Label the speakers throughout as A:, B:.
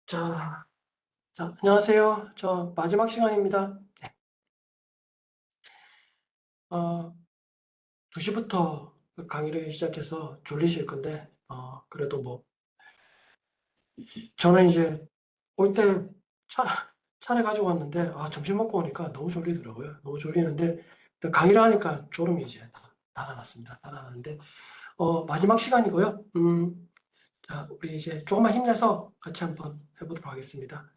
A: 자, 안녕하세요. 저 마지막 시간입니다. 어, 2시부터 강의를 시작해서 졸리실 건데, 그래도 뭐, 저는 이제 올 때 차를 가지고 왔는데, 점심 먹고 오니까 너무 졸리더라고요. 너무 졸리는데, 또 강의를 하니까 졸음이 이제 다 달아났습니다. 달아났는데, 마지막 시간이고요. 자, 우리 이제 조금만 힘내서 같이 한번 해보도록 하겠습니다.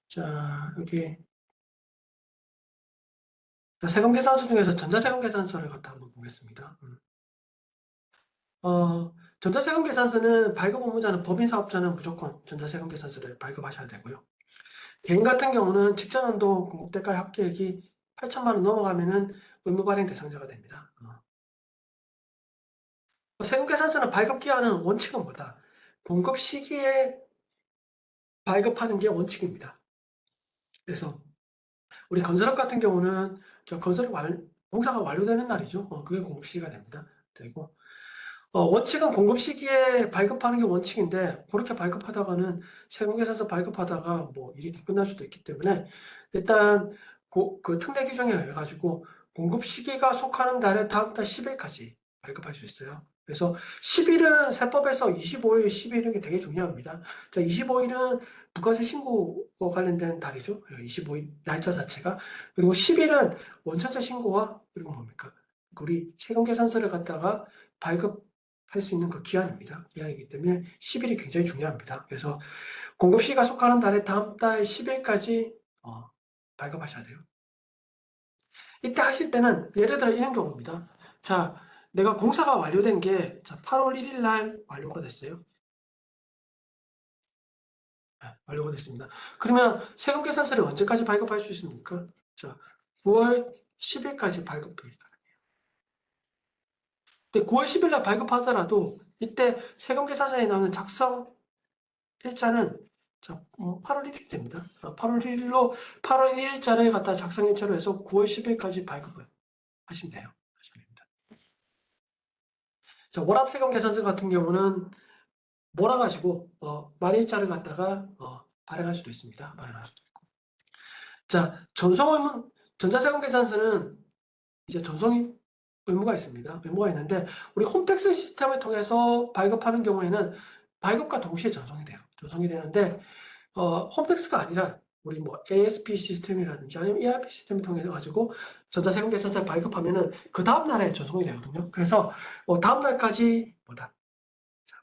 A: 자, 여기 세금계산서 중에서 전자세금계산서를 갖다 한번 보겠습니다. 전자세금계산서는 발급 업무자는 법인사업자는 무조건 전자세금계산서를 발급하셔야 되고요. 개인 같은 경우는 직전연도 공급대가 합계액이 8천만 원 넘어가면은 의무 발행 대상자가 됩니다. 세금계산서는 발급 기한은 원칙은 뭐다? 공급 시기에 발급하는 게 원칙입니다. 그래서 우리 건설업 같은 경우는 공사가 완료되는 날이죠. 그게 공급 시기가 됩니다. 되고 원칙은 공급 시기에 발급하는 게 원칙인데 그렇게 발급하다가는 세금계산서 발급하다가 뭐 일이 다 끝날 수도 있기 때문에 일단 그 특례 규정에 의해 가지고 공급 시기가 속하는 달의 다음 달 10일까지 발급할 수 있어요. 그래서 10일은 세법에서 25일, 10일은 되게 중요합니다. 자, 25일은 부가세 신고 관련된 달이죠. 25일 날짜 자체가. 그리고 10일은 원천세 신고와 그리고 뭡니까? 우리 세금계산서를 갖다가 발급할 수 있는 그 기한입니다. 기한이기 때문에 10일이 굉장히 중요합니다. 그래서 공급 시기가 속하는 달의 다음 달 10일까지 발급하셔야 돼요. 이때 하실 때는 예를 들어 이런 경우입니다. 자, 내가 공사가 완료된 게 8월 1일 날 완료가 됐어요. 네, 완료가 됐습니다. 그러면 세금계산서를 언제까지 발급할 수 있습니까? 자, 9월 10일까지 발급합니다. 근데 9월 10일 날 발급하더라도 이때 세금계산서에 나오는 작성 일자는 8월 1일 됩니다. 8월 1일자를 갖다 작성 일자로 해서 9월 10일까지 발급을 하시면 돼요. 하시면 됩니다. 자, 월합세금 계산서 같은 경우는 몰아가지고 만일자를 갖다가 발행할 수도 있습니다. 발행할 수도 있고. 자, 전자세금 계산서는 이제 전송 의무가 있습니다. 의무가 있는데 우리 홈택스 시스템을 통해서 발급하는 경우에는 발급과 동시에 전송이 돼요. 전송이 되는데 홈택스가 아니라 우리 뭐 ASP 시스템이라든지 아니면 ERP 시스템을 통해 가지고 전자세금 계산서를 발급하면은 그 다음 날에 전송이 되거든요. 그래서 다음 날까지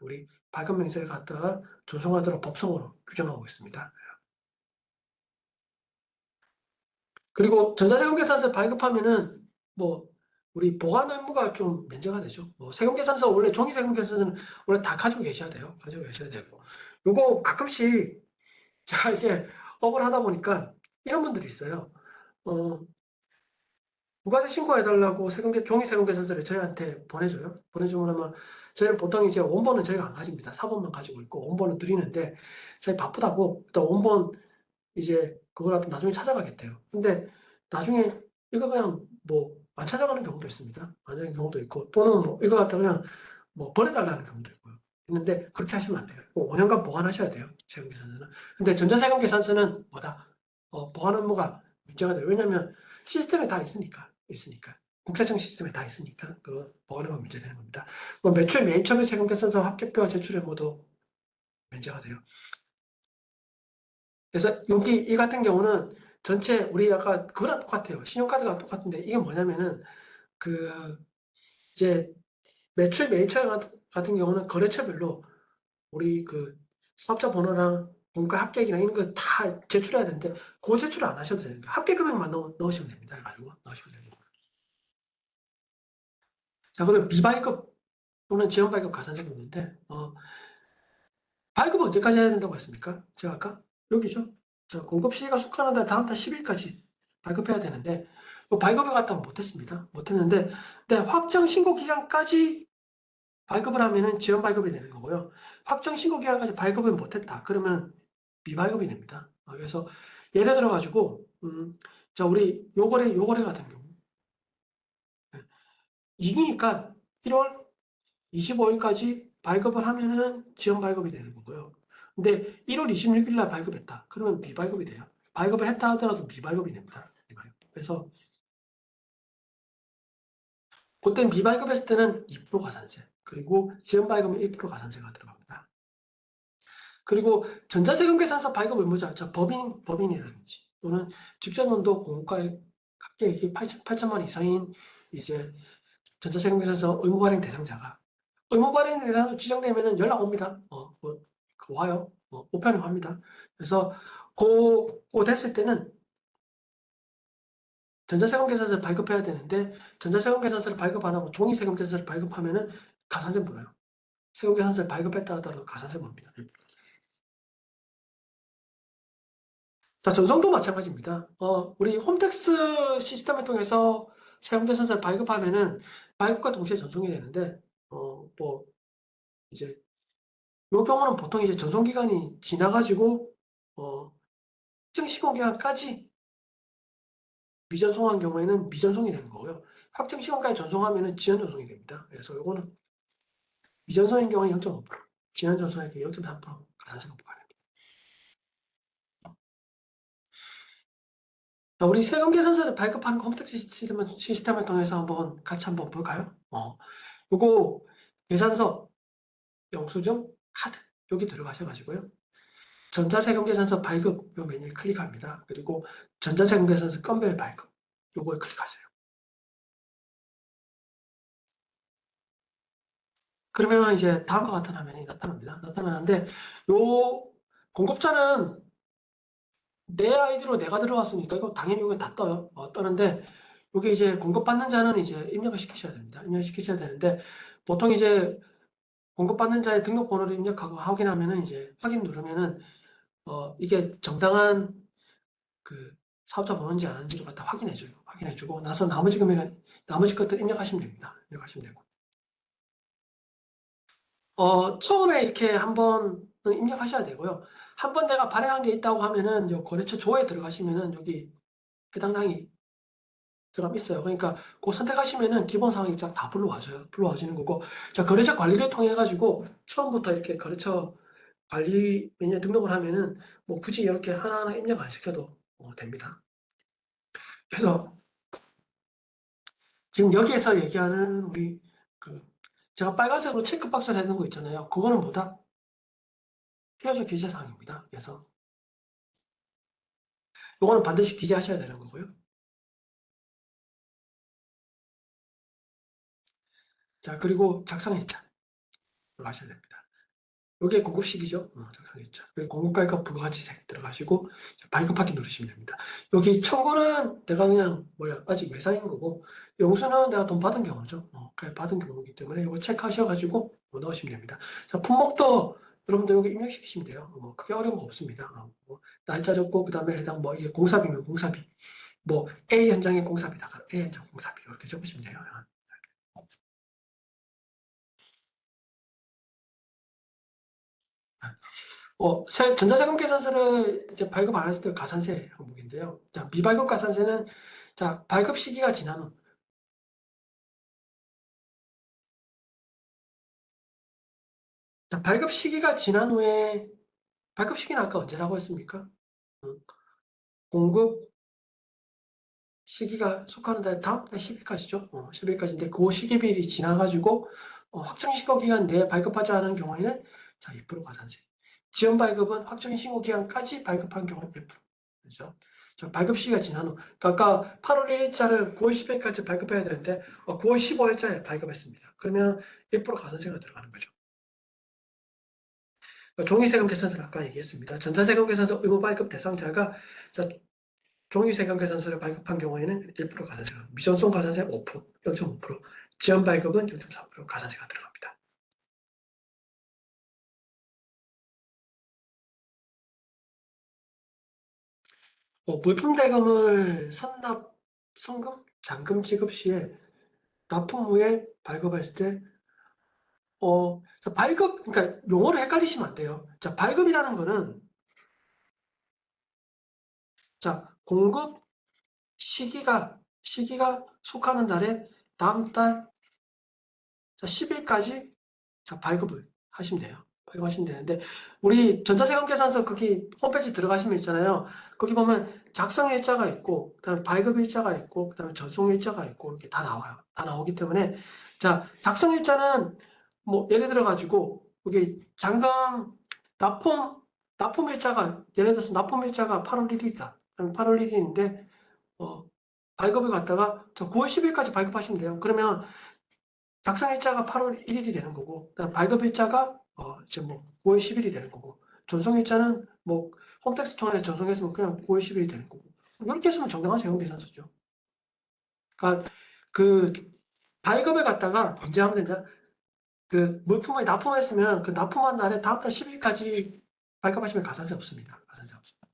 A: 우리 발급 명세를 갖다가 전송하도록 법성으로 규정하고 있습니다. 그리고 전자세금 계산서 발급하면은 뭐 우리 보관 의무가 좀 면제가 되죠. 뭐 세금 계산서 원래 종이 세금 계산서는 원래 다 가지고 계셔야 돼요. 가지고 계셔야 되고 요거 가끔씩 제가 이제 업을 하다 보니까 이런 분들이 있어요. 어, 부가세 신고해달라고 종이 세금 계산서를 저희한테 보내줘요. 보내주고 나면 저희는 보통 이제 원본은 저희가 안 가집니다. 사본만 가지고 있고 원본은 드리는데 저희 바쁘다고 또 원본 이제 그걸 갖다 나중에 찾아가겠대요. 근데 나중에 이거 그냥 뭐 안 찾아가는 경우도 있습니다. 안 찾아가는 경우도 있고 또는 뭐 이거 갖다 그냥 뭐 버려달라는 경우도 있고요. 있는데 그렇게 하시면 안 돼요. 꼭 5년간 보관하셔야 돼요. 세금 계산서는. 근데 전자세금 계산서는 뭐다? 보관 업무가 문제가 돼요. 왜냐하면 시스템에 다 있으니까. 국세청 시스템에 다 있으니까 그 보관업무 문제되는 겁니다. 뭐 매출 매입처분 세금 계산서 합계표 제출에 모두 면제가 돼요. 그래서 여기 이 같은 경우는 전체 우리 아까 그거랑 똑같아요. 신용카드가 똑같은데 이게 뭐냐면은 그 이제 매출 매입처 같은 경우는 거래처별로 우리 그 사업자 번호랑 공가 합계액이나 이런 거 다 제출해야 되는데 그거 제출 안 하셔도 되는 거예요. 합계 금액만 넣으시면 됩니다. 해가지고 넣으시면 됩니다. 자, 그리고 비발급 또는 지연발급 가산세금인데 발급은 언제까지 해야 된다고 했습니까? 제가 아까 여기죠. 자, 공급 시기가 속하는 달 다음 달 10일까지 발급해야 되는데 발급을 갖다가 못했습니다. 못했는데 근데 확정 신고 기간까지 발급을 하면은 지연 발급이 되는 거고요. 확정 신고 기간까지 발급을 못했다. 그러면 비발급이 됩니다. 그래서 예를 들어 가지고 자 우리 요거래 같은 경우 이기니까 1월 25일까지 발급을 하면은 지연 발급이 되는 거고요. 근데 1월 26일 날 발급했다. 그러면 미발급이 돼요. 발급을 했다 하더라도 미발급이 됩니다. 그래서 그때 미발급했을 때는 2% 가산세, 그리고 지연 발급은 1% 가산세가 들어갑니다. 그리고 전자세금 계산서 발급 의무자, 법인이라든지 또는 직전연도 공과에 각각 8천만 원 이상인 이제 전자세금 계산서 의무 발행 대상자가 의무 발행 대상으로 지정되면은 연락 옵니다. 와요. 우편을 합니다. 그래서 그 됐을 때는 전자세금 계산서를 발급해야 되는데 전자세금 계산서를 발급 안 하고 종이세금 계산서를 발급하면은 가산세 물어요. 세금 계산서를 발급했다 하더라도 가산세 묻습니다. 자, 전송도 마찬가지입니다. 우리 홈택스 시스템을 통해서 세금 계산서를 발급하면은 발급과 동시에 전송이 되는데, 뭐 이제 요 경우는 보통 이제 전송 기간이 지나가지고 확정 시공 기간까지 미전송한 경우에는 미전송이 되는 거고요. 확정 시공까지 전송하면은 지연 전송이 됩니다. 그래서 요거는 미전송인 경우는 0.5%, 지연 전송의 경우 0.3% 가산세가 부과됩니다. 자, 우리 세금 계산서를 발급하는 홈택스 시스템을 통해서 같이 한번 볼까요? 요거 계산서, 영수증, 카드 여기 들어가셔가지고요. 전자세금 계산서 발급 요 메뉴에 클릭합니다. 그리고 전자세금 계산서 건별 발급 요거에 클릭하세요. 그러면 이제 다음과 같은 화면이 나타납니다. 나타나는데 요 공급자는 내 아이디로 내가 들어왔으니까 이거 당연히 여기 다 떠요. 뜨는데 여기 이제 공급받는 자는 이제 입력을 시키셔야 됩니다. 입력시키셔야 되는데 보통 이제 공급받는 자의 등록번호를 입력하고 확인하면은 이제 확인 누르면은 이게 정당한 그 사업자 번호인지 아닌지를 갖다 확인해줘요. 확인해주고 나서 나머지 금액은 나머지 것들 입력하시면 됩니다. 입력하시면 되고 처음에 이렇게 한번 입력하셔야 되고요. 한 번 내가 발행한 게 있다고 하면은 요 거래처 조에 들어가시면은 여기 해당 사항이 들어가 있어요. 그러니까 그 선택하시면은 기본 사항이 다 불러와줘요. 불러와주는 거고 자 거래처 관리를 통해 가지고 처음부터 이렇게 거래처 관리 메뉴에 등록을 하면은 뭐 굳이 이렇게 하나하나 입력 안 시켜도 됩니다. 그래서 지금 여기에서 얘기하는 우리 그 제가 빨간색으로 체크박스를 해놓은 거 있잖아요. 그거는 뭐다? 필요적 기재 사항입니다. 그래서 이거는 반드시 기재하셔야 되는 거고요. 자 그리고 작성일자 들어가셔야 됩니다. 이게 공급식이죠. 작성일자. 그리고 공급가액과 부가가치세 들어가시고 발급하기 누르시면 됩니다. 여기 청구는 내가 그냥 아직 외상인 거고 영수는 내가 돈 받은 경우죠. 그냥 받은 경우이기 때문에 이거 체크하셔가지고 넣으시면 됩니다. 자 품목도 여러분들 여기 입력시키시면 돼요. 크게 어려운 거 없습니다. 날짜 적고 그 다음에 해당 이게 공사비면 공사비 A 현장의 공사비다. A 현장 공사비 이렇게 적으시면 돼요. 전자세금 계산서를 이제 발급 안 했을 때 가산세 항목인데요. 자, 미발급 가산세는 자, 발급 시기가 지난 후. 자, 발급 시기가 지난 후에 발급 시기는 아까 언제라고 했습니까? 음, 공급 시기가 속하는 달 다음 달 10일까지죠. 10일까지인데 그 시기일이 지나가지고 확정 신고 기간 내에 발급하지 않은 경우에는 자, 2% 가산세. 지연 발급은 확정 신고 기간까지 발급한 경우는 1%. 그죠? 자, 발급 시기가 지난 후. 그러니까 아까 8월 1일자를 9월 10일까지 발급해야 되는데 9월 15일자에 발급했습니다. 그러면 1% 가산세가 들어가는 거죠. 종이세금 계산서를 아까 얘기했습니다. 전자세금 계산서 의무 발급 대상자가 자, 종이세금 계산서를 발급한 경우에는 1% 가산세가, 미전송 가산세 5%, 0.5%, 지연 발급은 0.4% 가산세가 들어갑니다. 물품 대금을 선금, 잔금 지급 시에 납품 후에 발급했을 때, 그러니까 용어를 헷갈리시면 안 돼요. 자, 발급이라는 거는, 자, 공급 시기가 속하는 달에 다음 달, 자, 10일까지 자, 발급을 하시면 돼요. 발급하시면 되는데, 우리 전자세금계산서 거기 홈페이지 들어가시면 있잖아요. 거기 보면 작성일자가 있고, 그다음에 발급일자가 있고, 그다음에 전송일자가 있고, 이렇게 다 나와요. 다 나오기 때문에, 자, 작성일자는 뭐 예를 들어 가지고 여기 잔금 납품일자가 예를 들어서 납품일자가 8월 1일이다. 그럼 8월 1일인데 발급을 갖다가 저 9월 10일까지 발급하시면 돼요. 그러면 작성일자가 8월 1일이 되는 거고, 그다음 발급일자가 이제 뭐 9월 10일이 되는 거고, 전송일자는 뭐 홈택스 통해서 전송했으면 그냥 9월 10일이 되는 거고, 이렇게 했으면 정당한 세금계산서죠. 그러니까 그 발급을 갖다가 언제 하면 되냐? 그 물품을 납품했으면 그 납품한 날에 다음 달 10일까지 발급하시면 가산세 없습니다. 가산세 없습니다.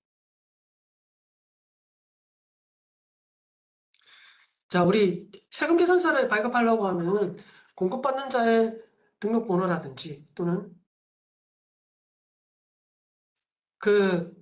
A: 자, 우리 세금계산서를 발급하려고 하면은 공급받는 자의 등록번호라든지 또는 그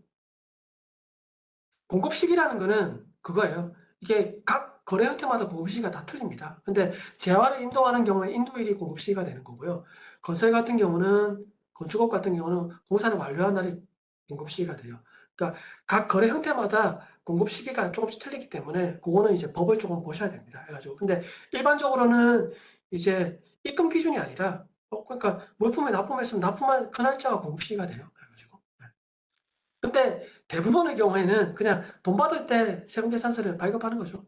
A: 공급 시기라는 거는 그거예요. 이게 각 거래 형태마다 공급 시기가 다 틀립니다. 근데 재화를 인도하는 경우에 인도일이 공급 시기가 되는 거고요. 건설 같은 경우는 건축업 같은 경우는 공사를 완료한 날이 공급 시기가 돼요. 그러니까 각 거래 형태마다 공급 시기가 조금씩 틀리기 때문에 그거는 이제 법을 조금 보셔야 됩니다. 해가지고 근데 일반적으로는 이제 입금 기준이 아니라 그러니까 물품을 납품했으면 납품한 그 날짜가 공급 시기가 돼요. 그래가지고. 근데 대부분의 경우에는 그냥 돈 받을 때 세금계산서를 발급하는 거죠.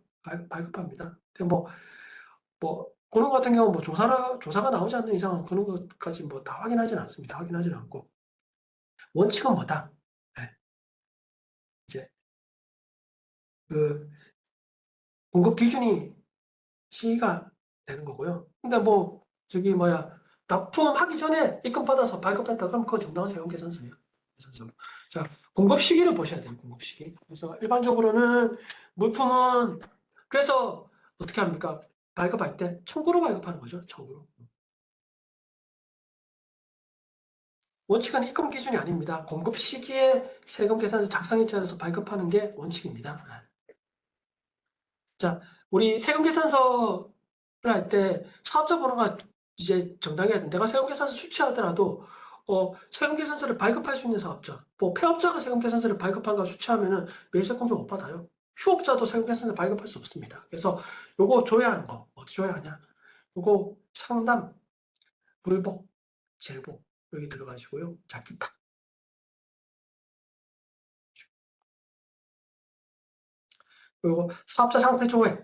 A: 발급합니다. 근데 뭐, 그런 것 같은 경우 뭐 조사가 나오지 않는 이상은 그런 것까지 뭐 다 확인하지는 않습니다. 확인하지는 않고. 원칙은 뭐다? 네, 이제 그 공급 기준이 시기가 되는 거고요. 근데 뭐, 저기 뭐야, 납품하기 전에 입금 받아서 발급했다. 그럼 그건 정당한 세금계산서예요. 계산서. 자, 공급 시기를 보셔야 돼요. 공급 시기. 그래서 일반적으로는 물품은 그래서 어떻게 합니까? 발급할 때 청구로 발급하는 거죠. 청구로. 원칙은 입금 기준이 아닙니다. 공급 시기에 세금 계산서 작성일자에서 발급하는 게 원칙입니다. 자, 우리 세금 계산서를 할 때 사업자 번호가 이제 정당해야 돼. 내가 세금 계산서 수취하더라도 세금 계산서를 발급할 수 있는 사업자, 뭐 폐업자가 세금 계산서를 발급한 거 수취하면은 매입세금좀 못 받아요. 휴업자도 세금 계산서 발급할 수 없습니다. 그래서 요거 줘야 하는 거 어떻게 줘야 하냐? 요거 상담, 불복, 제보 여기 들어가시고요. 자, 기타. 그리고 사업자 상태 조회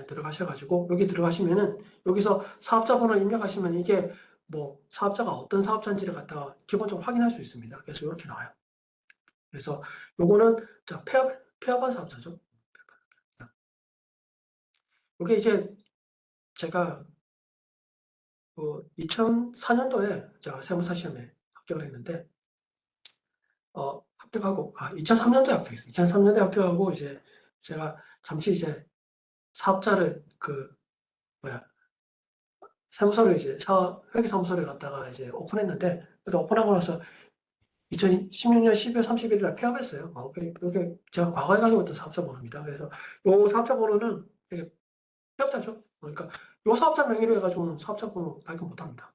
A: 들어가셔가지고 여기 들어가시면은 여기서 사업자 번호 입력하시면 이게 뭐 사업자가 어떤 사업자인지를 갖다가 기본적으로 확인할 수 있습니다. 그래서 이렇게 나와요. 그래서 요거는 자, 폐업한 사업자죠. 이게 이제 제가 2004년도에 제가 세무사 시험에 합격을 했는데 합격하고 2003년도에 합격했어요. 2003년도에 합격하고 이제 제가 잠시 이제 사업자를 뭐야 사무소를 이제 회계사무소를 갔다가 이제 오픈했는데 그래서 오픈하고 나서 2016년 12월 31일 날 폐업했어요. 이게 제가 과거에 가지고 있던 사업자 번호입니다. 그래서 이 사업자 번호는 이게 폐업자죠. 그러니까 이 사업자 명의로 해가지고는 사업자 번호 발급 못합니다.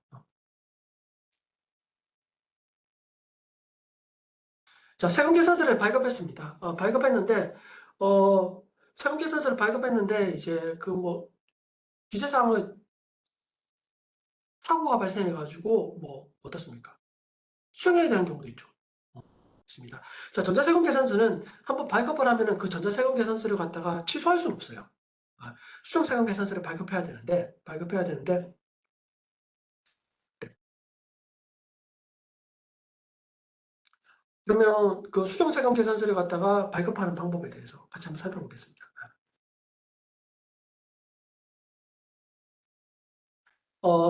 A: 자, 세금계산서를 발급했습니다. 발급했는데 세금계산서를 발급했는데 이제 그 뭐 기재사항을 사고가 발생해가지고 뭐 어떻습니까? 수정해야 되는 경우도 있죠. 있습니다. 자, 전자세금 계산서는 한번 발급을 하면은 그 전자세금 계산서를 갖다가 취소할 수는 없어요. 수정세금 계산서를 발급해야 되는데, 네. 그러면 그 수정세금 계산서를 갖다가 발급하는 방법에 대해서 같이 한번 살펴보겠습니다.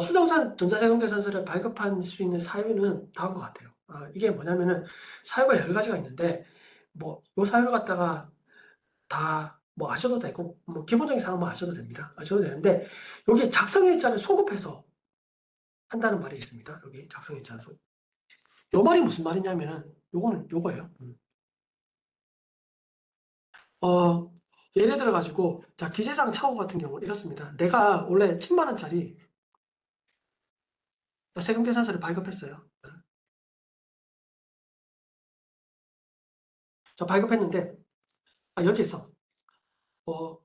A: 수정산 전자세금 계산서를 발급할 수 있는 사유는 다음과 같아요. 이게 뭐냐면은 사유가 여러 가지가 있는데, 뭐, 요 사유를 갖다가 다 뭐 아셔도 되고, 뭐 기본적인 사항만 아셔도 됩니다. 아셔도 되는데, 여기 작성일자를 소급해서 한다는 말이 있습니다. 여기 작성일자는 소급. 요 말이 무슨 말이냐면은, 요거는 요거예요. 어, 예를 들어가지고, 자, 기재상 착오 같은 경우 이렇습니다. 내가 원래 1000만 원짜리 세금 계산서를 발급했어요. 저 발급했는데, 여기에서, 어,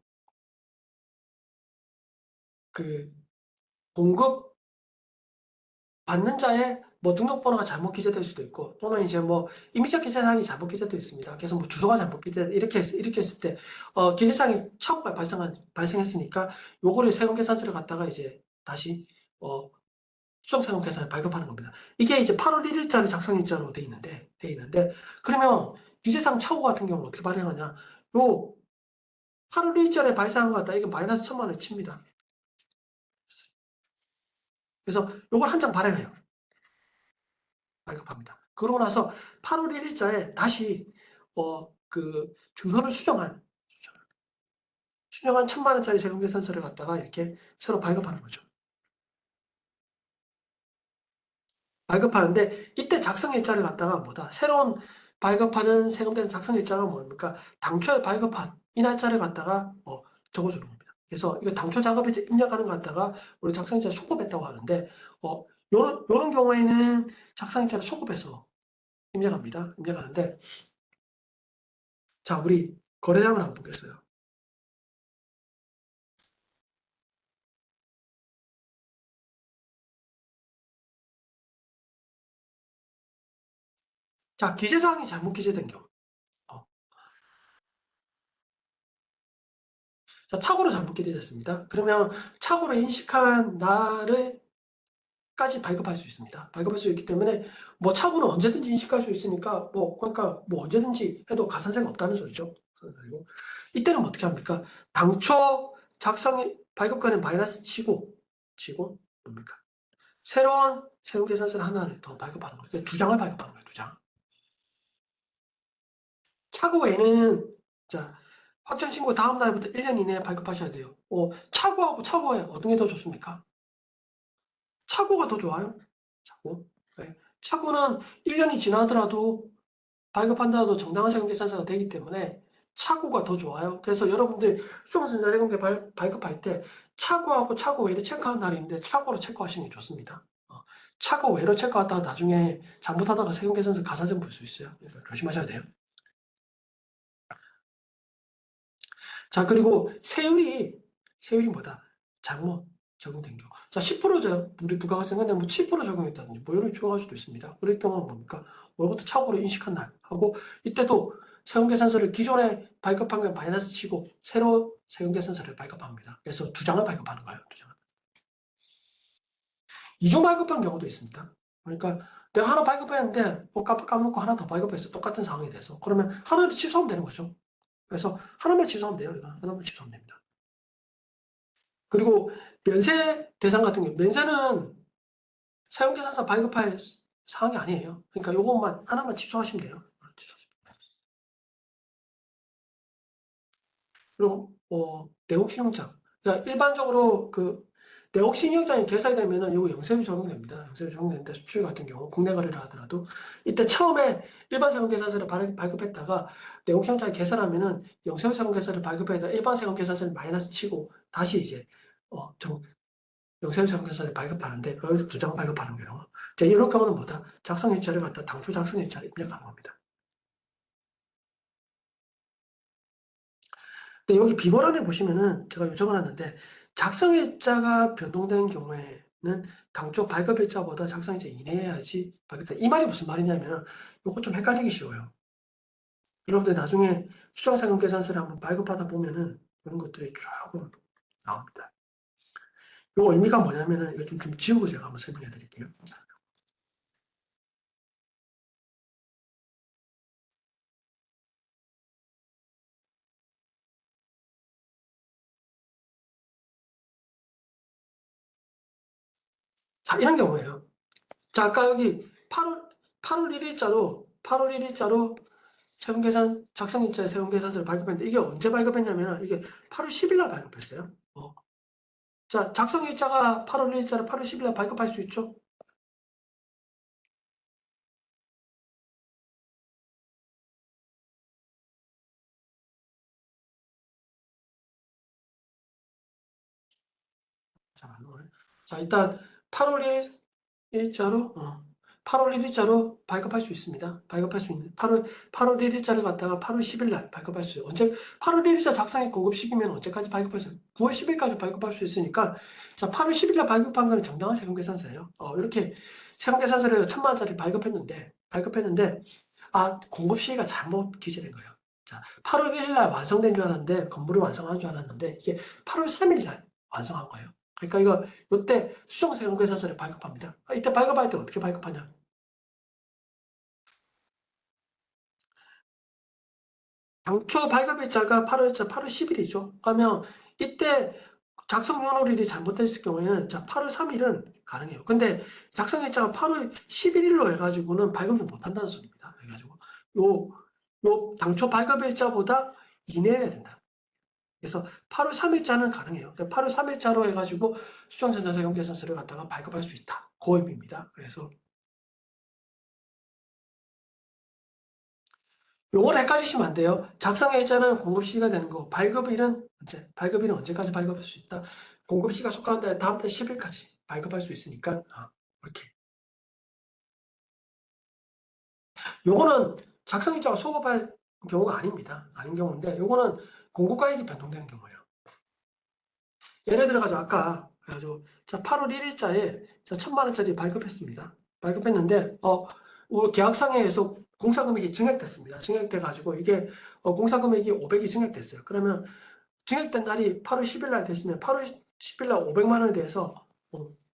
A: 그, 공급 받는 자의 뭐 등록번호가 잘못 기재될 수도 있고, 또는 이제 뭐 임의적 기재사항이 잘못 기재되어 있습니다. 그래서 뭐 주소가 잘못 이렇게 했을 때, 기재사항이 착오가 발생했으니까, 요거를 세금계산서를 갖다가 이제 다시, 수정세금계산을 발급하는 겁니다. 이게 이제 8월 1일자를 작성일자로 돼 있는데, 그러면 기재사항 착오 같은 경우는 어떻게 발행하냐? 요 8월 1일자에 발생한 것 같다. 이게 마이너스 1,000만 원 칩니다. 그래서 요걸 한 장 발행해요. 발급합니다. 그러고 나서 8월 1일자에 다시 주소를 수정한 1,000만 원짜리 세금계산서를 갖다가 이렇게 새로 발급하는 거죠. 발급하는데 이때 작성일자를 갖다가 뭐다? 새로운 발급하는 세금계산 작성일자가 뭡니까? 당초에 발급한 이 날짜를 갖다가 적어주는 겁니다. 그래서 이거 당초 작업에 입력하는 것 갖다가 우리 작성일자 소급했다고 하는데 요런 경우에는 작성일자를 소급해서 입력하는데 자, 우리 거래량을 한번 보겠어요. 자, 기재사항이 잘못 기재된 경우. 어. 자, 착오로 잘못 기재됐습니다. 그러면 착오로 인식한 날을 까지 발급할 수 있습니다. 발급할 수 있기 때문에 뭐 착오는 언제든지 인식할 수 있으니까 그러니까 뭐 언제든지 해도 가산세가 없다는 소리죠. 그리고 이때는 뭐 어떻게 합니까? 당초 작성이 발급가는 마이너스 치고 뭡니까? 새로운 세금 계산서를 하나를 더 발급하는 거예요. 두 장을 발급하는 거예요. 두 장. 착오 외에는 자 확정 신고 다음 날부터 1년 이내에 발급하셔야 돼요. 착오하고 착오에 어떤 게 더 좋습니까? 착오가 더 좋아요. 착오. 네. 착오는 1년이 지나더라도 발급한다도 정당한 세금 계산서가 되기 때문에 착오가 더 좋아요. 그래서 여러분들 수정신자 세금계 발급할 때 착오하고 착오 외를 체크한 날이 있는데 착오로 체크하시는 게 좋습니다. 착오 외로 체크하다가 나중에 잘못하다가 세금 계산서 가산점 볼 수 있어요. 그러니까 조심하셔야 돼요. 자, 그리고 세율이 뭐다? 잘못 적용된 경우. 자, 10%죠. 우리 부가가치인데 뭐 7% 적용했다든지 뭐 이런 적용할 수도 있습니다. 그럴 경우는 뭡니까? 이것도 착오로 인식한 날 하고 이때도 세금계산서를 기존에 발급한 게 마이너스 치고 새로 세금계산서를 발급합니다. 그래서 두 장을 발급하는 거예요. 두 장. 이중 발급한 경우도 있습니다. 그러니까 내가 하나 발급했는데 까먹고 하나 더 발급했어. 똑같은 상황이 돼서. 그러면 하나를 취소하면 되는 거죠. 그래서 하나만 취소하면 돼요. 이거 하나만 취소하면 됩니다. 그리고 면세 대상 같은 경우, 면세는 사용계산서 발급할 사항이 아니에요. 그러니까 요것만 하나만 취소하시면 돼요. 그리고 내옥신용장. 그러니까 일반적으로 그 내옥신용장이 개설되면은 요거 영세비 적용됩니다. 영세비 적용되는데 수출 같은 경우 국내 거래를 하더라도 이때 처음에 일반 세금계산서를 발급했다가 내옥신용장이 개설하면은 영세비 세금계산서를 발급해서 일반 세금계산서를 마이너스 치고 다시 이제 영세비 세금계산서를 발급하는데 그걸 두 장 발급하는 거예요. 자, 이런 경우는 뭐다? 작성일자를 갖다 당초 작성일자를 입력하는 겁니다. 근데 여기 비거란에 보시면은 제가 요청을 했는데 작성일자가 변동된 경우에는 당초 발급일자보다 작성일자 이내야지 발급돼. 이 말이 무슨 말이냐면 요거 좀 헷갈리기 쉬워요. 여러분들 나중에 수정세금 계산서를 한번 발급하다 보면은 이런 것들이 조금 나옵니다. 요 의미가 뭐냐면은 이거 좀 지우고 제가 한번 설명해 드릴게요. 자, 이런 경우예요. 자, 아까 여기 8월 1일자로 세금계산 작성일자에 세금계산서를 발급했는데 이게 언제 발급했냐면 이게 8월 10일 날 발급했어요. 자, 작성일자가 8월 1일자로 8월 10일 날 발급할 수 있죠? 자, 일단 8월 1일자로 8월 1일자로 발급할 수 있습니다. 발급할 수 있는 8월 1일자를 갖다가 8월 10일 날 발급할 수 있어요. 언제 8월 1일자 작성의 공급 시기면 언제까지 발급할 수 있어요? 9월 10일까지 발급할 수 있으니까 자 8월 10일 날 발급한 거는 정당한 세금 계산서예요. 이렇게 세금 계산서를 1,000만 원짜리 발급했는데 공급 시기가 잘못 기재된 거예요. 자 8월 1일 날 완성된 줄 알았는데 건물을 완성한 줄 알았는데 이게 8월 3일 날 완성한 거예요. 그러니까 이때 수정세금계산서를 발급합니다. 이때 발급할 때 어떻게 발급하냐? 당초 발급일자가 8월일자 8월 10일이죠. 그러면 이때 작성 연월일이 잘못됐을 경우에는 자 8월 3일은 가능해요. 근데 작성일자가 8월 11일로 해가지고는 발급을 못한다는 소리입니다. 해가지고 요 당초 발급일자보다 이내에 된다. 그래서 8월 3일자는 가능해요. 8월 3일자로 해가지고 수정전자세금계산서를 갖다가 발급할 수 있다. 그 의미입니다. 그래서 요걸 헷갈리시면 안 돼요. 작성일자는 공급시기가 되는 거, 발급일은 언제까지 발급할 수 있다. 공급시기가 속한 달 다음 달 10일까지 발급할 수 있으니까 이렇게. 요거는 작성일자가 소급할 경우가 아닙니다. 아닌 경우인데 요거는 공급가액이 변동되는 경우예요. 예를 들어가지고 아까 그래가지고 자 8월 1일자에 자 1,000만 원짜리 발급했습니다. 발급했는데 우리 계약상에서 공사금액이 증액됐습니다. 증액돼가지고 이게 공사금액이 500이 증액됐어요. 그러면 증액된 날이 8월 10일 날 됐으면 8월 10일 날 500만 원에 대해서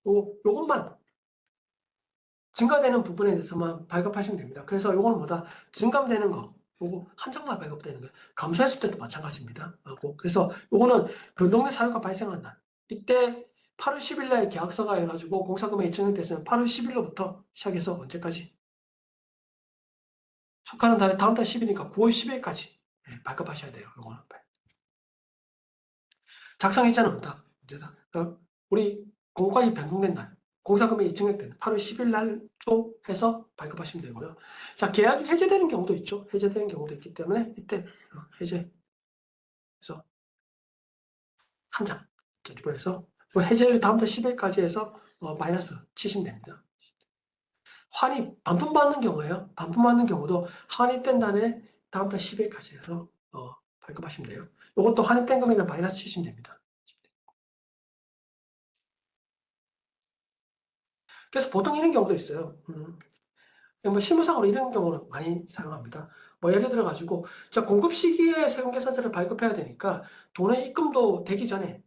A: 요것만 증가되는 부분에 대해서만 발급하시면 됩니다. 그래서 요거는 뭐다? 증감되는 거 요거 한 장만 발급되는 거예요. 감소했을 때도 마찬가지입니다. 그래서 요거는 변동된 사유가 발생한 날 이때 8월 10일 날 계약서가 해가지고 공사금액이 증액됐으면 8월 10일로부터 시작해서 언제까지? 속하는 달에 다음 달 10일이니까 9월 10일까지 발급하셔야 돼요. 요거는 작성일자는 없다. 문제다. 우리 공과이 변동된 날, 공사금액이 증액된 8월 10일 날로 해서 발급하시면 되고요. 자, 계약이 해제되는 경우도 있죠. 해제되는 경우도 있기 때문에 이때 해제해서 한 장, 짜리로 해서 해제를 다음 달 10일까지 해서 마이너스 치시면 됩니다. 환입, 반품받는 경우에요. 반품받는 경우도 환입된 날에 다음 달 10일까지 해서 발급하시면 돼요. 이것도 환입된 금액을 마이너스 치시면 됩니다. 그래서 보통 이런 경우도 있어요. 뭐 실무상으로 이런 경우는 많이 사용합니다. 뭐 예를 들어 가지고 자 공급 시기에 세금 계산서를 발급해야 되니까 돈의 입금도 되기 전에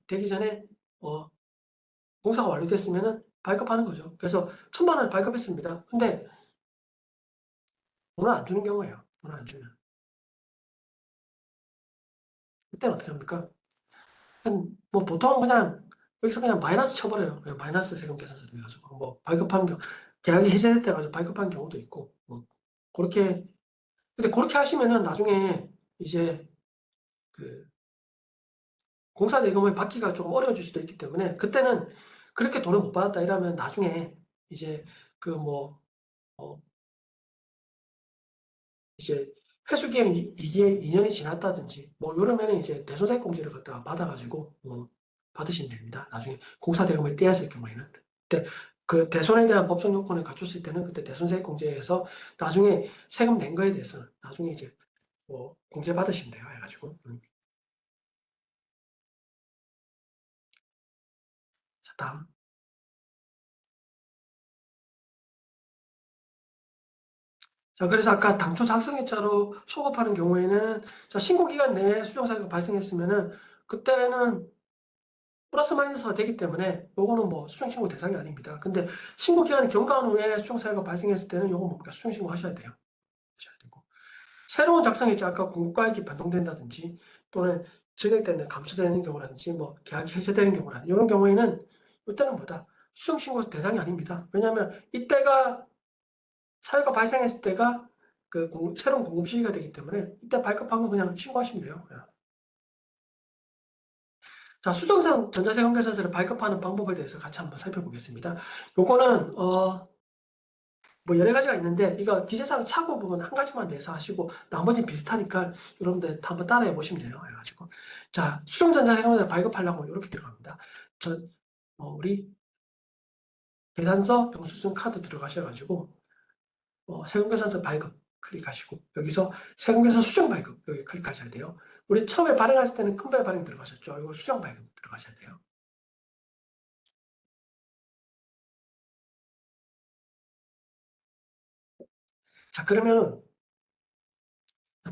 A: 공사가 완료됐으면은 발급하는 거죠. 그래서 1,000만 원을 발급했습니다. 근데 돈을 안 주는 경우예요. 돈을 안 주면 그때는 어떻게 합니까? 뭐 보통은 그냥 여기서 그냥 마이너스 쳐버려요. 그냥 마이너스 세금 계산서를 해가지고 뭐 발급하는 경우 계약이 해제됐다 가지고 발급한 경우도 있고 뭐 그렇게 근데 그렇게 하시면은 나중에 이제 그 공사 대금을 받기가 좀 어려워질 수도 있기 때문에 그때는 그렇게 돈을 못 받았다 이러면 나중에 이제 그 뭐 이제 회수기에는 이게 2년이 지났다든지 뭐 이러면은 이제 대손사익 공제를 갖다가 받아가지고 받으시면 됩니다. 나중에 공사 대금을 떼었을 경우에는 그때 그 대손에 대한 법정 요건을 갖췄을 때는 그때 대손사익 공제에서 나중에 세금 낸 거에 대해서는 나중에 이제 공제 받으시면 돼요. 해가지고 자 다음. 자, 그래서 아까 당초 작성일자로 소급하는 경우에는 자, 신고기간 내에 수정사유가 발생했으면은 그때는 플러스 마이너스가 되기 때문에 요거는 뭐 수정신고 대상이 아닙니다. 근데 신고기간이 경과한 후에 수정사유가 발생했을 때는 요거 뭡니까? 수정신고 하셔야 돼요. 하셔야 되고. 새로운 작성일자 아까 공급가액이 변동된다든지 또는 증액되는 감소되는 경우라든지 뭐 계약이 해제되는 경우라든지 이런 경우에는 이때는 뭐다? 수정신고 대상이 아닙니다. 왜냐하면 이때가 사유가 발생했을 때가 새로운 공급 시기가 되기 때문에 이때 발급한 거 그냥 신고하시면 돼요. 그냥. 자, 수정상 전자세금계산서를 발급하는 방법에 대해서 같이 한번 살펴보겠습니다. 요거는 뭐 여러 가지가 있는데 이거 기재사항 착오 부분 한 가지만 내서 하시고 나머지는 비슷하니까 여러분들 한번 따라해 보시면 돼요. 해가지고 자, 수정전자세금을 발급하려고 이렇게 들어갑니다. 우리 계산서 영수증 카드 들어가셔가지고 세금계산서 발급 클릭하시고 여기서 세금계산 수정 발급 여기 클릭하셔야 돼요. 우리 처음에 발행했을 때는 큰배 발행 들어가셨죠. 이거 수정 발급 들어가셔야 돼요. 자, 그러면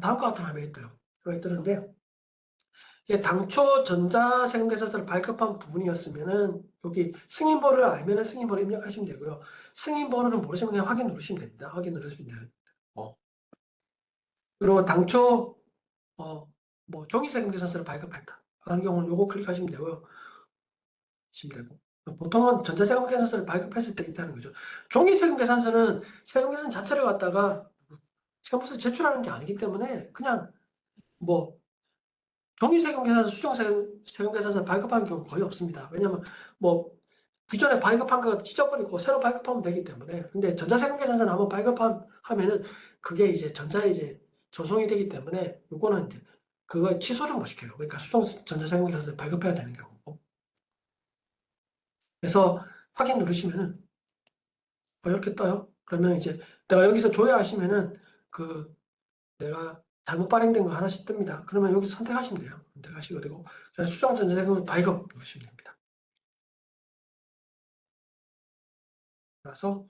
A: 다음과 같은 화면이 떠요. 이거 뜨는데 이게 당초 전자세금계산서를 발급한 부분이었으면은 여기 승인번호를 알면은 승인번호 입력하시면 되고요. 승인번호를 모르시면 그냥 확인 누르시면 됩니다. 확인 누르시면 돼요. 그리고 당초 뭐 종이세금계산서를 발급했다 하는 경우는 요거 클릭하시면 되고요. 하시면 되고 보통은 전자세금계산서를 발급했을 때 있다는 거죠. 종이세금계산서는 세금계산 자체를 갖다가 세무서에 제출하는 게 아니기 때문에 그냥 뭐 종이세금계산서, 수정세금계산서 발급하는 경우는 거의 없습니다. 왜냐면 뭐 기존에 발급한 거 찢어버리고 새로 발급하면 되기 때문에. 근데 전자세금계산서는 한번 발급하면은 그게 이제 전자에 이제 조성이 되기 때문에 요거는 이제 그거 취소를 못 시켜요. 그러니까 전자세금계산서 발급해야 되는 경우고. 그래서 확인 누르시면은 이렇게 떠요. 그러면 이제 내가 여기서 조회하시면은 그 내가 잘못 발행된 거 하나씩 뜹니다. 그러면 여기서 선택하시면 돼요. 선택하시고 그리고 수정 전자세금 발급 누르시면 됩니다. 그래서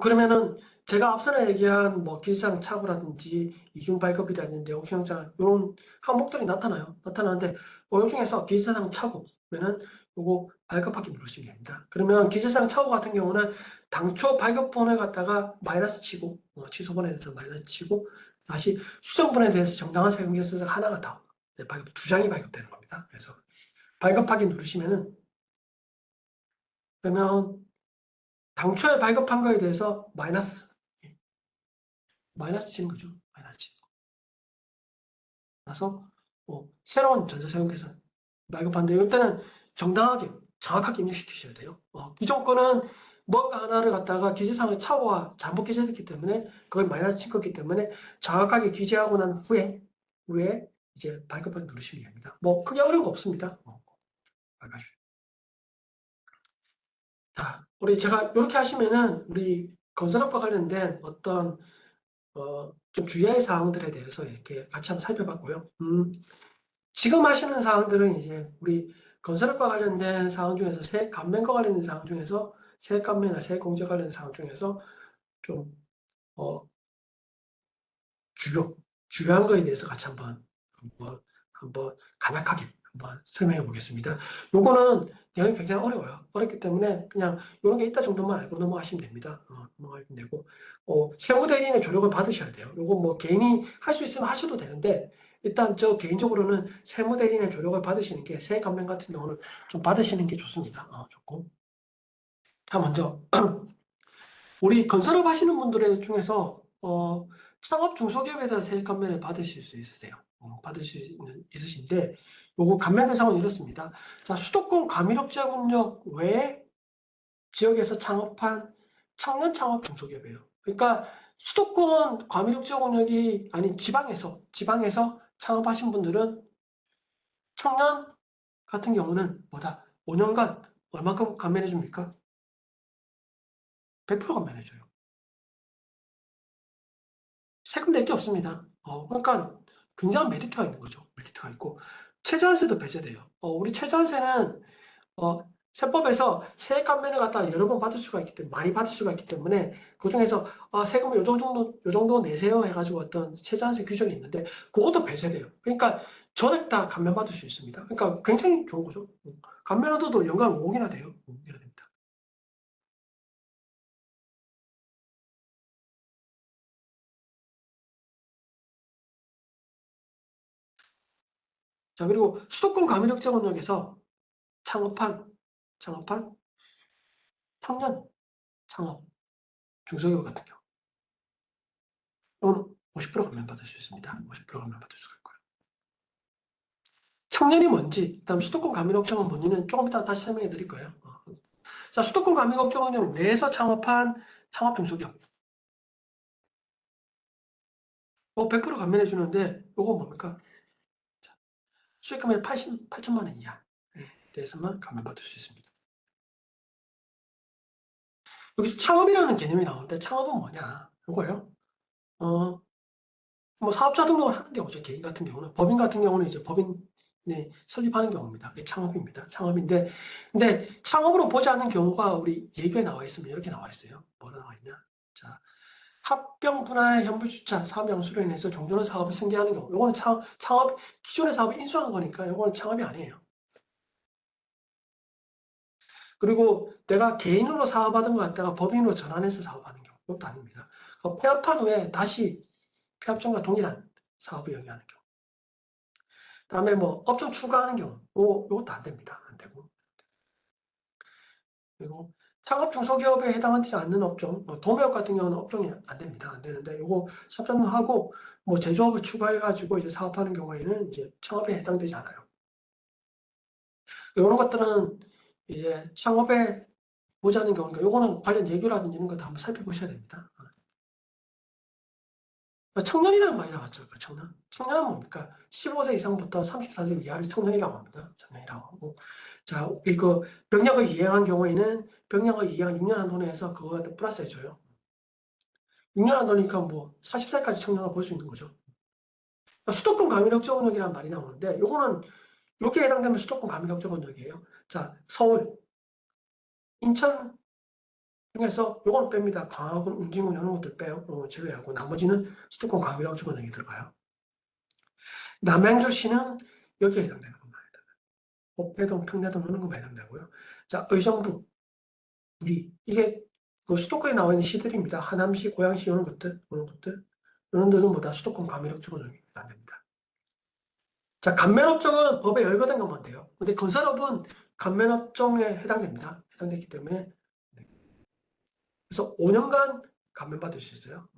A: 그러면은 제가 앞서나 얘기한 뭐 길상 착오라든지 이중 발급이라든지 옥시영장 이런 항목들이 나타나요. 나타나는데 이 중에서 기재상 착오면은 요거 발급하기 누르시면 됩니다. 그러면 기재상 착오 같은 경우는 당초 발급분을 갖다가 마이너스 치고 취소분에 대해서 마이너스 치고 다시 수정분에 대해서 정당한 세금 계산서가 하나가 더 발급 두 장이 발급되는 겁니다. 그래서 발급하기 누르시면은 그러면 당초에 발급한 거에 대해서 마이너스 치는 거죠. 마이너스 치는 거. 그래서 새로운 전자세금 계산 발급하는데 이때는 정당하게 정확하게 입력시키셔야 돼요. 기존 거는 뭔가 하나를 갖다가 기재상의 착오와 잘못 기재됐기 때문에 그걸 마이너스 친 거기 때문에 정확하게 기재하고 난 후에 이제 발급을 누르시면 됩니다. 뭐 크게 어려운 거 없습니다. 발급하시죠. 자, 우리 제가 이렇게 하시면은 우리 건설업과 관련된 어떤 좀 주의할 사항들에 대해서 이렇게 같이 한번 살펴봤고요. 지금 하시는 사항들은 이제 우리 건설업과 관련된 사항 중에서 세액 감면과 관련된 사항 중에서 세액 감면이나 세액 공제 관련된 사항 중에서 좀 어, 주요한 거에 대해서 같이 한번 간략하게 한번 설명해 보겠습니다. 요거는 내용이 굉장히 어려워요. 어렵기 때문에 그냥 이런 게 있다 정도만 알고 넘어가시면 됩니다. 넘어가시면 되고 세무대리인의 조력을 받으셔야 돼요. 요거 뭐 개인이 할 수 있으면 하셔도 되는데 일단 저 개인적으로는 세무대리인의 조력을 받으시는 게 세액 감면 같은 경우는 좀 받으시는 게 좋습니다. 좋고. 자, 먼저 우리 건설업 하시는 분들 중에서 창업 중소기업에 대한 세액 감면을 받으실 수 있으세요. 받으실 수 있으신데 요거 감면 대상은 이렇습니다. 자, 수도권 과밀업 제약업력 외에 지역에서 창업한 청년 창업 중소기업이에요. 그러니까 수도권 과밀업 제약업력이 아닌 지방에서 창업하신 분들은 청년 같은 경우는 뭐다? 5년간 얼마큼 감면해 줍니까? 100% 감면해 줘요. 세금 낼 게 없습니다. 그러니까 굉장한 메리트가 있는 거죠. 메리트가 있고 최저한세도 배제돼요. 우리 최저한세는 세법에서 세액 감면을 갖다 여러 번 받을 수가 있기 때문에 많이 받을 수가 있기 때문에 그 중에서 세금을 요 정도 내세요 해가지고 어떤 최저한세 규정이 있는데 그것도 배제돼요. 그러니까 전액 다 감면받을 수 있습니다. 그러니까 굉장히 좋은 거죠. 감면하도도 연간 5억이나 돼요. 5억이나 됩니다. 자, 그리고 수도권 가민업자원역에서 창업한 청년 창업 중소기업 같은 경우는 50% 감면받을 수 있습니다. 50% 감면받을 수가 있고요. 청년이 뭔지, 그다음 수도권 가민업자원 뭔지는 조금 이따 다시 설명해 드릴 거예요. 자, 수도권 가민업자원은 외에서 창업한 창업 중소기업. 100% 감면해 주는데 요거 뭡니까? 수익금액 8천만 원 이하 대해서만 감면받을 수 있습니다. 여기서 창업이라는 개념이 나오는데 창업은 뭐냐? 이거예요. 뭐 사업자 등록을 하는 경우죠. 개인 같은 경우는. 법인 같은 경우는 이제 법인이 설립하는 경우입니다. 그게 창업입니다. 창업인데, 근데 창업으로 보지 않는 경우가 우리 예규에 나와 있으면 이렇게 나와 있어요. 뭐라 나와 있냐? 자, 합병 분할 현물 주차 사업 양수로 인해서 종전의 사업을 승계하는 경우. 요거는 창업, 기존의 사업을 인수한 거니까 요거는 창업이 아니에요. 그리고 내가 개인으로 사업하던 것 갖다가 법인으로 전환해서 사업하는 경우. 이것도 아닙니다. 폐업한 후에 다시 폐업전과 동일한 사업을 영위하는 경우. 다음에 뭐 업종 추가하는 경우, 요것도 안 됩니다. 안 되고. 그리고 창업 중소기업에 해당하지 않는 업종, 도매업 같은 경우는 업종이 안 됩니다. 안 되는데 요거 삽입하고 뭐 제조업을 추가해가지고 이제 사업하는 경우에는 이제 창업에 해당되지 않아요. 이런 것들은 이제 창업에 보자는 경우니까 요거는 관련 예규라든지 이런 것도 한번 살펴보셔야 됩니다. 청년이라는 말이 나왔죠. 그 청년. 청년은 뭡니까? 15세 이상부터 34세 이하를 청년이라고 합니다. 청년이라고 하고. 자, 이거 병력을 이행한 경우에는 병력을 이행한 6년 한도로 해서 그거 갖다 플러스 해줘요. 6년 한도니까 뭐 40살까지 청년을 볼 수 있는 거죠. 수도권 가밀역적 원역이라는 말이 나오는데 요거는 여기에 해당되면 수도권 가밀역적 원역이에요. 자, 서울, 인천 중에서 요거는 뺍니다. 광화군, 운진군 이런 것들 빼요. 제외하고 나머지는 수도권 가밀역적 원역이 들어가요. 남양주시는 여기에 해당되는 겁니다. 목포동, 평내동 이런 거 해당되고요. 자, 의정부, 우리 이게 그 수도권에 나와 있는 시들입니다. 하남시, 고양시 이런 것들, 이런 데는 뭐 다 수도권 가밀역적으로 안 됩니다. 자, 감면업종은 법에 열거된 것만 돼요. 근데 건설업은 감면업종에 해당됩니다. 해당되기 때문에 네. 그래서 5년간 감면받을 수 있어요.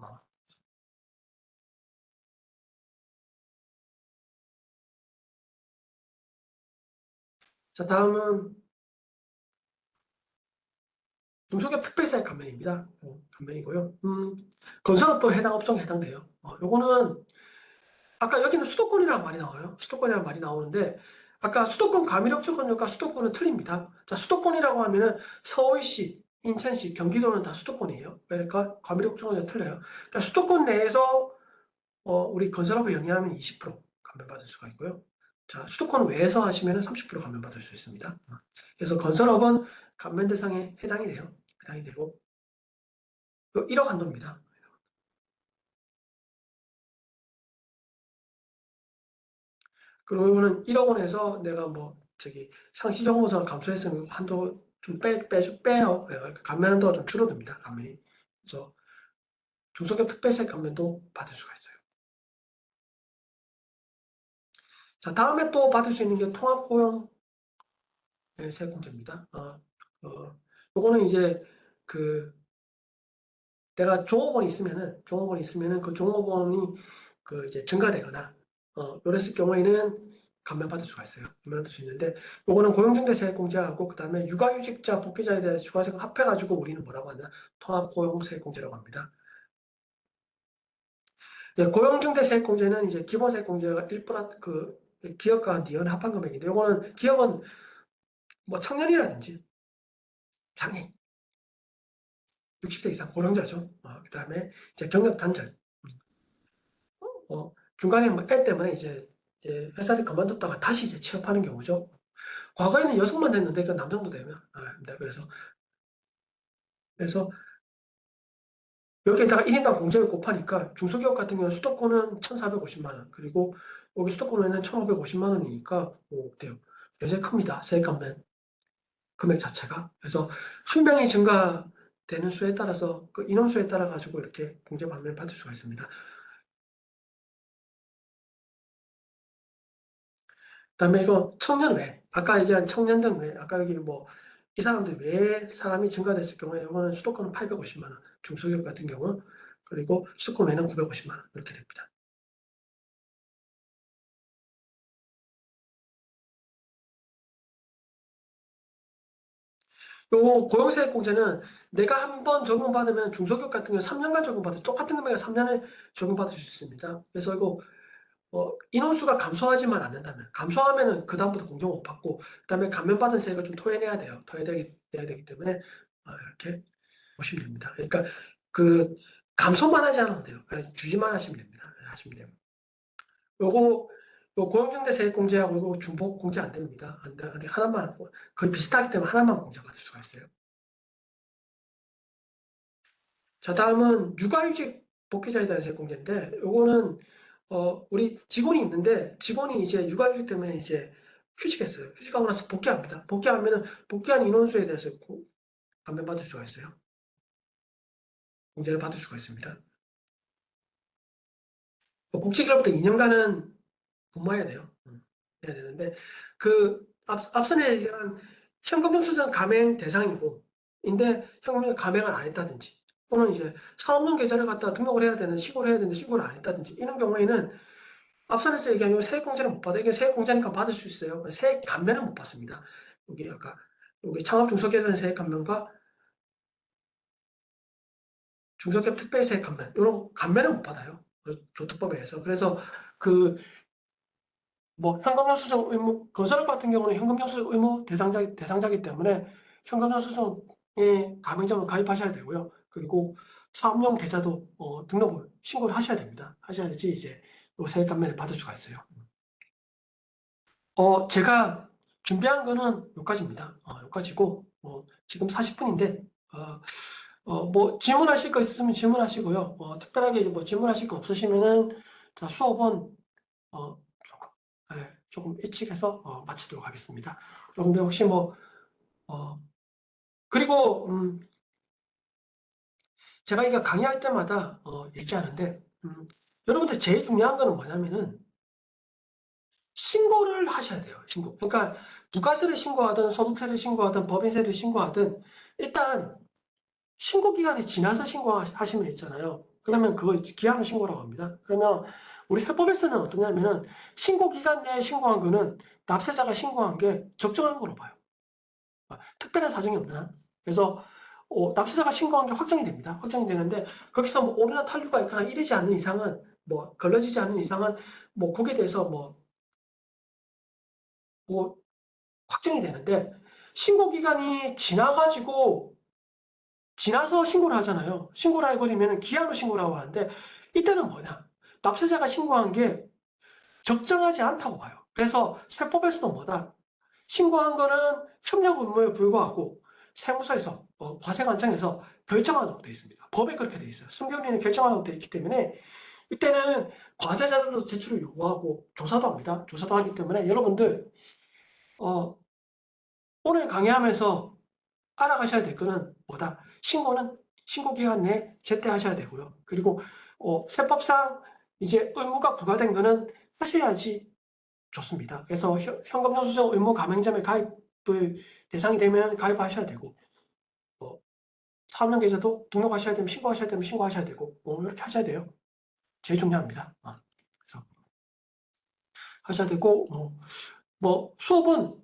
A: 자, 다음은 중소기업 특별사익 감면입니다. 감면이고요. 건설업도 해당 업종에 해당돼요. 요거는 아까 여기는 수도권이라는 말이 나와요. 수도권이라는 말이 나오는데 아까 수도권 가밀역조건역과 수도권은 틀립니다. 자, 수도권이라고 하면은 서울시, 인천시, 경기도는 다 수도권이에요. 그러니까 가밀역조건역 틀려요. 그러니까 수도권 내에서 우리 건설업을 영위하면 20% 감면받을 수가 있고요. 자, 수도권 외에서 하시면 30% 감면받을 수 있습니다. 그래서 건설업은 감면 대상에 해당이 돼요. 해당이 되고 1억 한도입니다. 그리고 이거는 1억 원에서 내가 뭐 저기 상시 정보선 감소했으면 한도 좀 빼요. 감면 한도가 좀 줄어듭니다. 감면이. 그래서 중소기업 특별세 감면도 받을 수가 있어요. 자, 다음에 또 받을 수 있는 게 통합고용 세금제입니다. 요거는 이제 그 내가 종업원이 있으면은 그 종업원이 그 이제 증가되거나 요랬을 경우에는 감면받을 수가 있어요. 감면받을 수 있는데 요거는 고용중개세액공제하고 그다음에 육아휴직자 복귀자에 대한 추가세금 합해가지고 우리는 뭐라고 하냐 통합고용세액공제라고 합니다. 예, 고용중개세액공제는 이제 기본세액공제가 1%, 그 기업과 니은 합한 금액인데 요거는 기업은 뭐 청년이라든지 장애 60세 이상 고령자죠. 그다음에 이제 경력 단절 중간에 뭐 애 때문에 이제 회사를 그만뒀다가 다시 이제 취업하는 경우죠. 과거에는 여성만 됐는데 그 남성도 되면 합니다. 그래서 여기에다가 1인당 공제를 곱하니까 중소기업 같은 경우는 수도권은 1,450만 원, 그리고 여기 수도권에는 1,550만 원이니까 돼요. 굉장히 큽니다. 세금면 금액 자체가. 그래서 한 명이 증가되는 수에 따라서 그 인원수에 따라 가지고 이렇게 공제받을 수가 있습니다. 그다음에 이거 청년 외, 아까 얘기한 청년들 외, 아까 여기 뭐 이 사람들 외에 사람이 증가됐을 경우에 이거는 수도권은 850만 원, 중소기업 같은 경우 그리고 수도권 외는 950만 원 이렇게 됩니다. 요 고용세액공제는 내가 한 번 적용받으면 중소기업 같은 경우 3년간 적용받을 똑같은 금액을 3년에 적용받을 수 있습니다. 그래서 이거 인원수가 감소하지만 않는다면 감소하면은 그다음부터 공정 못 받고 그다음에 감면받은 세액을 좀 토해내야 돼요. 토해내야 되기 때문에 이렇게 보시면 됩니다. 그러니까 그 감소만 하지 않아도 돼요. 그냥 유지만 하시면 됩니다. 하시면 돼요. 요거 요 고용정대 세액공제하고 이거 중복공제 안 됩니다. 안 돼. 하나만 거의 비슷하기 때문에 하나만 공제받을 수가 있어요. 자, 다음은 육아휴직 복귀자에 대한 세액공제인데 요거는 우리 직원이 있는데 직원이 이제 육아휴직 때문에 이제 휴직했어요. 휴직하고 나서 복귀합니다. 복귀하면은 복귀한 인원수에 대해서 감면받을 수가 있어요. 공제를 받을 수가 있습니다. 복직일로부터 2년간은 근무해야 돼요. 해야 되는데 앞선에 얘기한 현금영수증 감행 대상이고 인데 현금영수증 감행을 안 했다든지 또는 이제 사업용 계좌를 갖다 등록을 해야 되는 신고를 해야 되는데 신고를 안 했다든지 이런 경우에는 앞선에서 얘기한 세액공제를 못 받아요. 이게 세액공제니까 받을 수 있어요. 세액 감면은 못 받습니다. 여기 아까 여기 창업중소기업에 세액 감면과 중소기업 특별세액 감면 이런 감면은 못 받아요. 조특법에 의해서. 그래서 그 뭐 현금영수증 의무 건설업 같은 경우는 현금영수증 의무 대상자이기 때문에 현금영수증에 가맹점을 가입하셔야 되고요. 그리고 사업용 계좌도 등록을 신고를 하셔야 됩니다. 하셔야지 이제 세액 감면을 받을 수가 있어요. 제가 준비한 거는 여기까지입니다. 여기까지고 지금 40분인데 뭐 질문하실 거 있으면 질문하시고요. 특별하게 뭐 질문하실 거 없으시면은 자, 수업은 조금, 조금 일찍 해서 마치도록 하겠습니다. 여러분들 혹시 뭐 그리고 제가 이거 강의할 때마다 얘기하는데 여러분들 제일 중요한 거는 뭐냐면은 신고를 하셔야 돼요. 신고. 그러니까 부가세를 신고하든 소득세를 신고하든 법인세를 신고하든 일단 신고 기간이 지나서 신고하시면 있잖아요. 그러면 그걸 기한후 신고라고 합니다. 그러면 우리 세법에서는 어떠냐면은 신고 기간 내에 신고한 거는 납세자가 신고한 게 적정한 거로 봐요. 특별한 사정이 없는 한. 그래서 납세자가 신고한 게 확정이 됩니다. 확정이 되는데 거기서 뭐 오류나 탄류가 있거나 이러지 않는 이상은 뭐 걸러지지 않는 이상은 뭐 거기에 대해서 뭐 확정이 되는데 신고 기간이 지나서 신고를 하잖아요. 신고를 해버리면 기한후 신고라고 하는데 이때는 뭐냐? 납세자가 신고한 게 적정하지 않다고 봐요. 그래서 세법에서도 뭐다? 신고한 거는 협력 의무에 불과하고 세무서에서 과세관청에서 결정하도록 되어 있습니다. 법에 그렇게 되어 있어요. 3개월 이내에 결정하도록 되어 있기 때문에 이때는 과세자들도 제출을 요구하고 조사도 합니다. 조사도 하기 때문에 여러분들 오늘 강의하면서 알아가셔야 될 거는 뭐다? 신고는 신고 기간 내에 제때 하셔야 되고요. 그리고 세법상 이제 의무가 부과된 거는 하셔야지 좋습니다. 그래서 현금영수증 의무 가맹점에 가입을 대상이 되면 가입하셔야 되고 사업용 계좌도 등록하셔야 되면 신고하셔야 되고 이렇게 하셔야 돼요. 제일 중요합니다. 그래서 하셔야 되고 뭐 수업은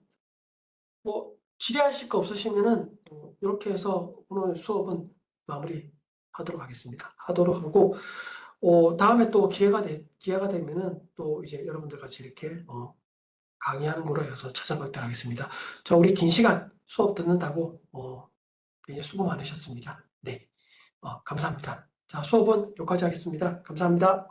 A: 뭐 질의하실 거 없으시면은 이렇게 해서 오늘 수업은 마무리하도록 하겠습니다. 하도록 하고 다음에 또 기회가 되면은 또 이제 여러분들 같이 이렇게 강의하는 거로 해서 찾아뵙도록 하겠습니다. 저 우리 긴 시간 수업 듣는다고 굉장히 수고 많으셨습니다. 네, 감사합니다. 자, 수업은 여기까지 하겠습니다. 감사합니다.